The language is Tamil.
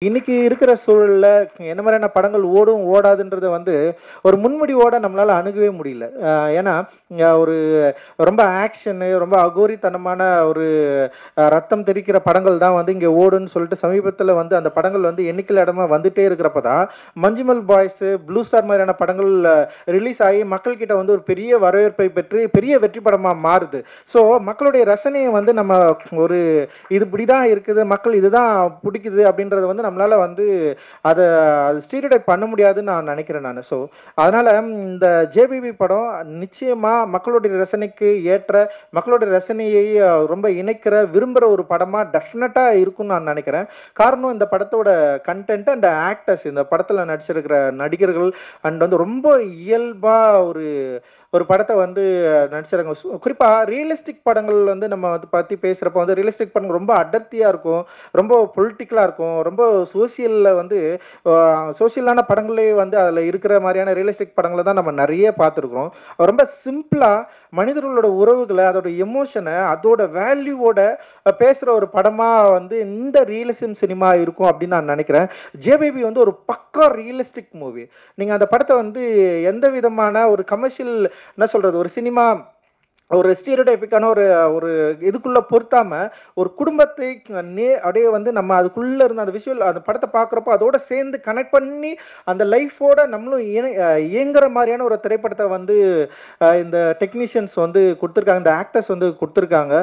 இன்னைக்கு இருக்கிற சூழல்ல என்ன மாதிரியான படங்கள் ஓடும், ஓடாதுன்றத ஒரு முன்முடிவோட நம்மளால அணுகவே முடியல. ஏன்னா, ஒரு ரொம்ப ஆக்ஷனு, ரொம்ப அகோரித்தனமான ஒரு ரத்தம் தெறிக்கிற படங்கள் தான் இங்க ஓடுன்னு சொல்லிட்டு சமீபத்தில அந்த படங்கள் எண்ணிக்கையில இடமா வந்துட்டே இருக்கிறப்ப தான், மஞ்சுமல் பாய்ஸு, ப்ளூ ஸ்டார் மாதிரியான படங்கள் ரிலீஸ் ஆகி மக்கள்கிட்ட ஒரு பெரிய வரவேற்பை பெற்று, பெரிய வெற்றி படமா மாறுது. ஸோ, மக்களுடைய ரசனைய நம்ம ஒரு இது இப்படிதான் இருக்குது, மக்கள் இதுதான் புடிக்குது அப்படின்றத நம்மளால அத அது ஸ்டீரியோடைப் பண்ண முடியாதுன்னு நான் நினைக்கிறேன் நானு. ஸோ, அதனால இந்த ஜேபிபி படம் நிச்சயமா மக்களுடைய ரசனைக்கு ஏற்ற, மக்களுடைய ரசனையை ரொம்ப இணைக்கிற, விரும்புற ஒரு படமா டெஃபினட்டா இருக்கும்னு நான் நினைக்கிறேன். காரணம் இந்த படத்தோட கன்டென்ட் அண்ட் ஆக்டர்ஸ் இந்த படத்துல நடிச்சிருக்கிற நடிகர்கள் அண்ட் ரொம்ப இயல்பா ஒரு ஒரு படத்த நடிச்சிருக்காங்க. குறிப்பா ரியலிஸ்டிக் படங்கள் நம்ம பத்தி பேசுறப்போ ரியலிஸ்டிக் படங்கள் ரொம்ப அடர்த்தியா இருக்கும். ரொம்ப பொலிட்டிக்கலா இருக்கும். ரொம்ப சோசியல்ல அ சோசியலான படங்களே அதுல இருக்கிற மாரியான ரியலிஸ்டிக் படங்கள தான் நம்ம நெறைய பார்த்துருக்கிறோம். ரொம்ப சிம்பிளா மனிதர்களோட உறவுகள, அதோட எமோஷன, அதோட வேல்யூவோட பேசுற ஒரு படமா இந்த ரியலிசம் சினிமா இருக்கும் அப்படின்னு நான் நெனைக்கிறேன். ஜேபிபி ஒரு பக்கா ரியலிஸ்டிக் மூவி. நீங்க அந்த படத்த எந்த விதமான ஒரு கமர்ஷியல் என்ன சொல்றது? ஒரு சினிமா ஒரு ஸ்டீரியோடைப்பிக்கான ஒரு ஒரு இதுக்குள்ள பொருத்தாம, ஒரு குடும்பத்தை அப்படியே நம்ம அதுக்குள்ள இருந்த அந்த விஷுவல் அந்த படத்த பார்க்குறப்போ, அதோட சேர்ந்து கனெக்ட் பண்ணி, அந்த லைஃபோட நம்மளும் இயங்குற மாரியான ஒரு திரைப்படத்த இந்த டெக்னீஷியன்ஸ் குடுத்துருக்காங்க. இந்த ஆக்டர்ஸ் குடுத்துருக்காங்க.